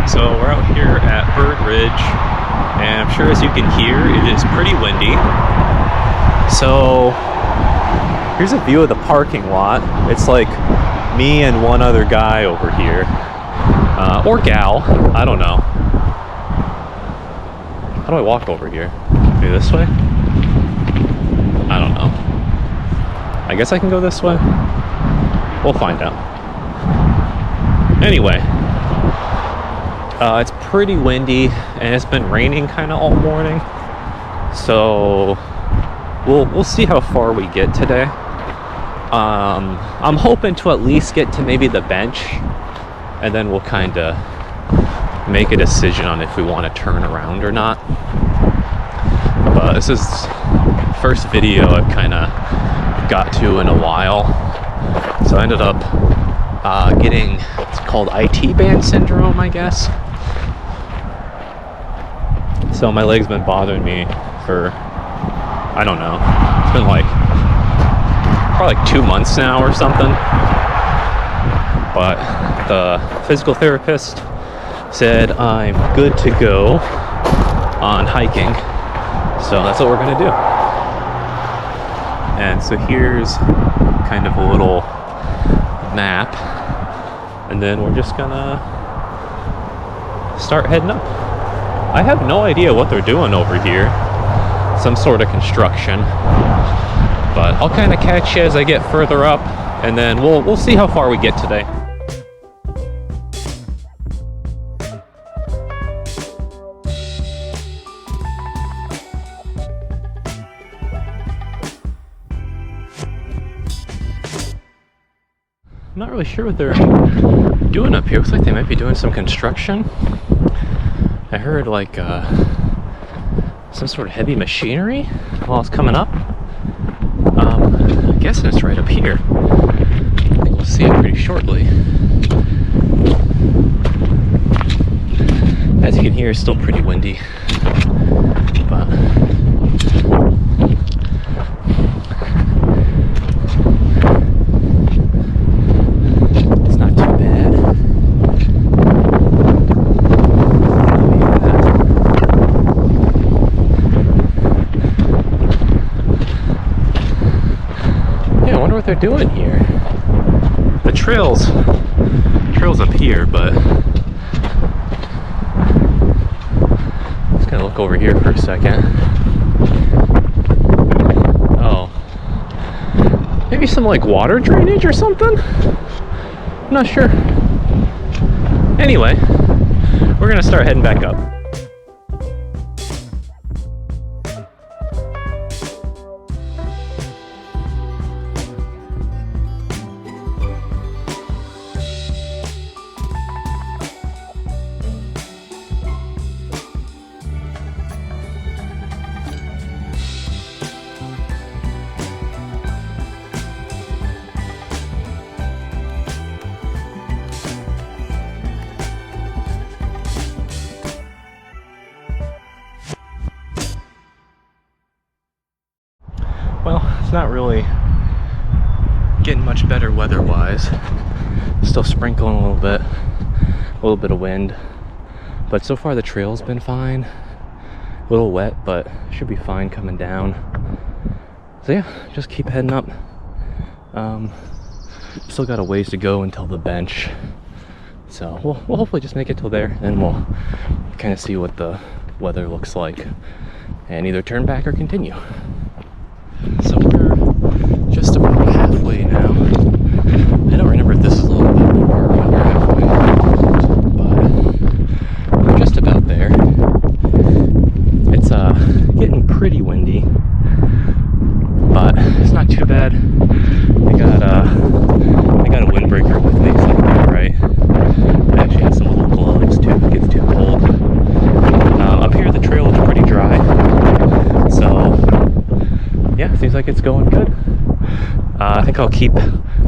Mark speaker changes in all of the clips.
Speaker 1: So we're out here at Bird Ridge, and I'm sure as you can hear, it is pretty windy. So here's a view of the parking lot. It's like me and one other guy over here, or gal, I don't know. How do I walk over here? Maybe this way? I don't know. I guess I can go this way? We'll find out. Anyway, it's pretty windy and it's been raining kind of all morning. So we'll see how far we get today. I'm hoping to at least get to maybe the bench, and then we'll kind of make a decision on if we want to turn around or not. But this is first video I've kind of got to in a while. So I ended up getting, it's called IT band syndrome, I guess. So my leg's been bothering me for, I don't know, it's been like probably like 2 months now or something. But the physical therapist said I'm good to go on hiking, so that's what we're gonna do. And so here's kind of a little map, and then we're just gonna start heading up. I have no idea what they're doing over here, some sort of construction, but I'll kind of catch you as I get further up, and then we'll see how far we get today. I'm not really sure what they're doing up here. Looks like they might be doing some construction. I heard like some sort of heavy machinery while it's coming up. I guess it's right up here. I think we'll see it pretty shortly. As you can hear, it's still pretty windy, but they're doing here. The trail's up here, but I'm just gonna look over here for a second. Oh, maybe some like water drainage or something? I'm not sure. Anyway, we're gonna start heading back up. Well, it's not really getting much better weather-wise. Still sprinkling a little bit of wind. But so far the trail's been fine. A little wet, but should be fine coming down. So yeah, just keep heading up. Still got a ways to go until the bench. So we'll hopefully just make it till there, and we'll kind of see what the weather looks like and either turn back or continue. So we're just about halfway now. I don't remember if this is a little bit more when we're halfway, but we're just about there. It's getting pretty windy, but it's not too bad. I got a windbreaker with me, so I can be alright. I actually have some little gloves too if it gets too cold. Up here the trail is pretty dry, so yeah, seems like it's going good. I think I'll keep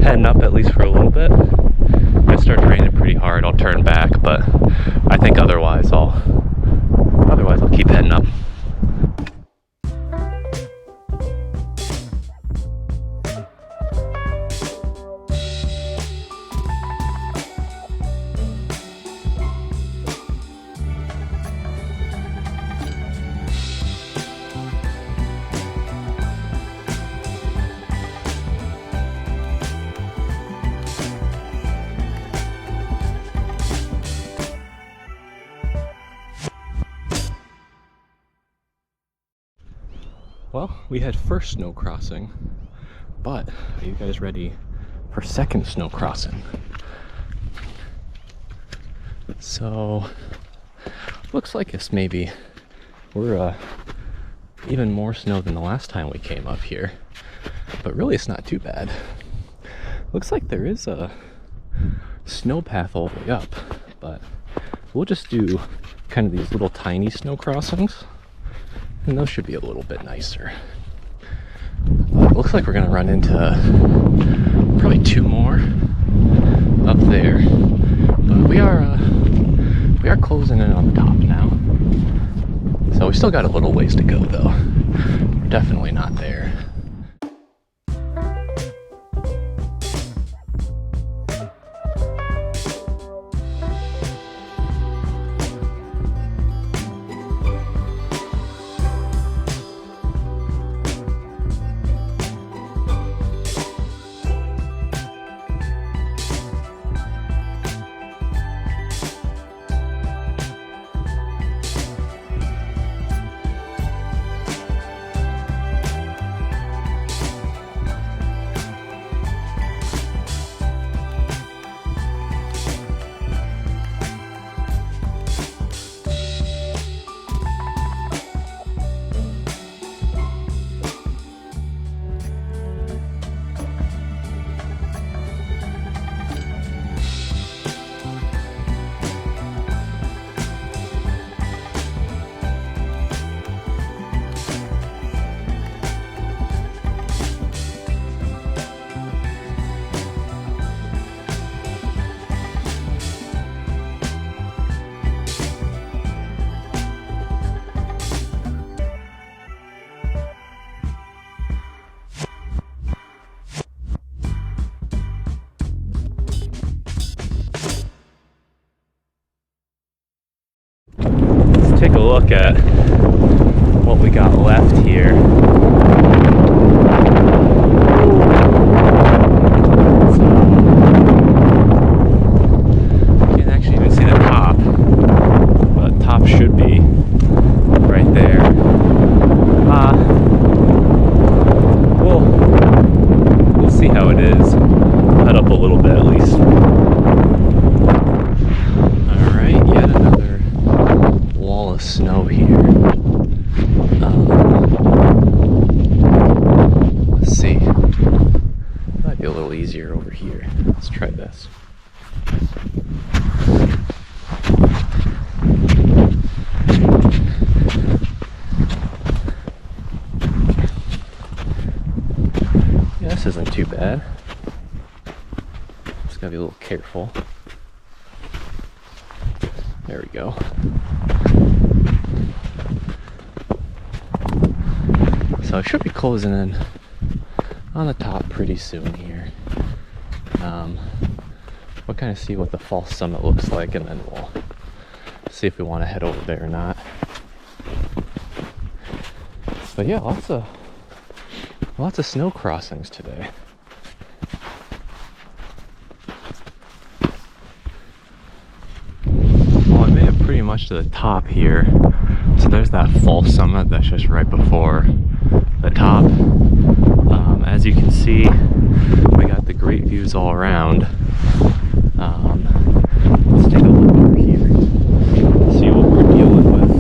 Speaker 1: heading up at least for a little bit. If it starts raining pretty hard, I'll turn back, but I think otherwise I'll keep heading up. Well, we had first snow crossing, but are you guys ready for second snow crossing? So, looks like it's maybe we're even more snow than the last time we came up here, but really it's not too bad. Looks like there is a snow path all the way up, but we'll just do kind of these little tiny snow crossings, and those should be a little bit nicer. But it looks like we're gonna run into probably 2 more up there, but we are closing in on the top now. So we still got a little ways to go though. We're definitely not there. Take a look at what we got left here. You can actually even see the top, but the top should be right there. We'll see how it is. Head up a little bit at least. Alright, yet another wall of snow here. Let's see. Might be a little easier over here. Let's try this. Yeah, this isn't too bad. Just gotta be a little careful. There we go. So I should be closing in on the top pretty soon here. We'll kind of see what the false summit looks like, and then we'll see if we want to head over there or not. But yeah, lots of snow crossings today. Well, I made it pretty much to the top here. So there's that false summit that's just right before the top. As you can see, we got the great views all around. Let's take a look over here, see what we're dealing with.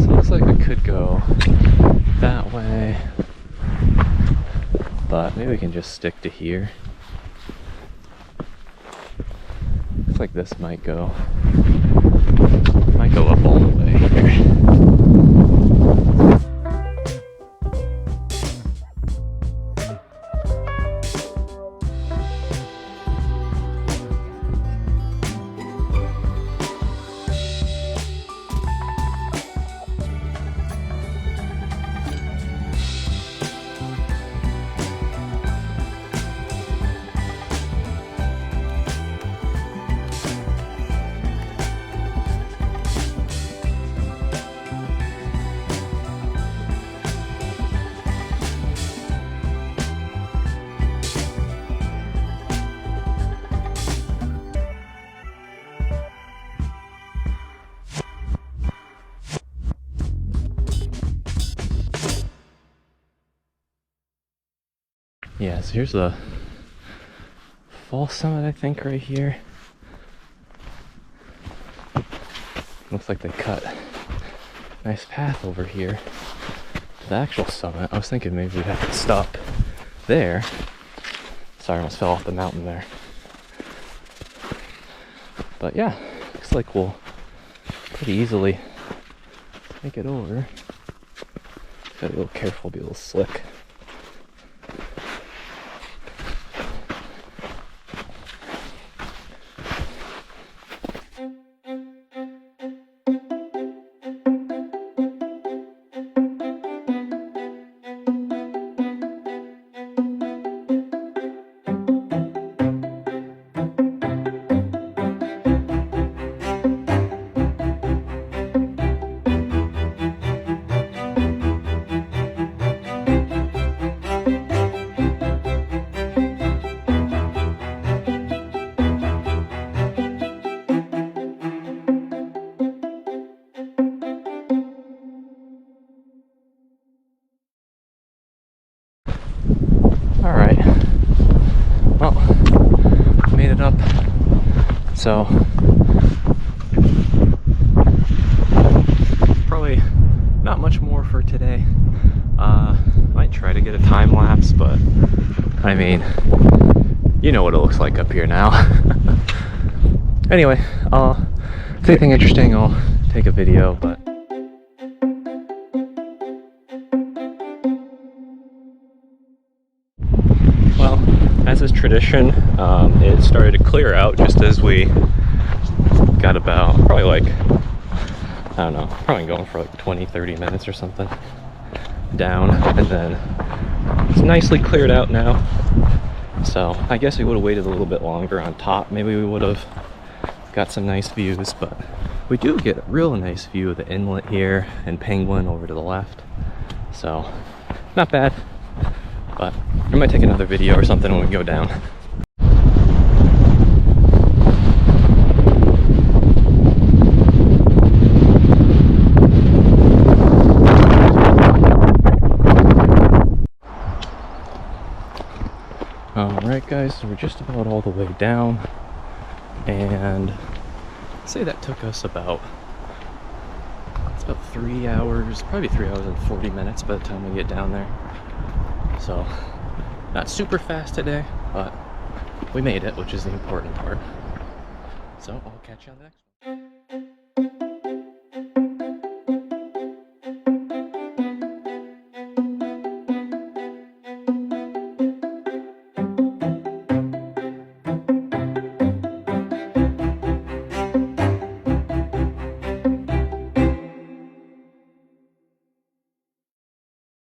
Speaker 1: So it looks like we could go that way, but maybe we can just stick to here. Looks like this might go up all the way here. Yeah, so here's the fall summit, I think, right here. Looks like they cut a nice path over here to the actual summit. I was thinking maybe we'd have to stop there. Sorry, I almost fell off the mountain there. But yeah, looks like we'll pretty easily make it over. Gotta be a little careful, be a little slick. Alright, well, made it up, so probably not much more for today. Might try to get a time lapse, but I mean, you know what it looks like up here now. Anyway, if anything interesting, I'll take a video, but well, as is tradition, it started to clear out just as we got about, probably like, I don't know, probably going for like 20-30 minutes or something down, and then it's nicely cleared out now. So I guess we would have waited a little bit longer on top. Maybe we would have got some nice views, but we do get a real nice view of the inlet here and Penguin over to the left. So not bad, but I might take another video or something when we go down. Alright guys, so we're just about all the way down, and I'd say that took us about 3 hours, probably 3 hours and 40 minutes by the time we get down there. So not super fast today, but we made it, which is the important part. So I'll catch you on the next one.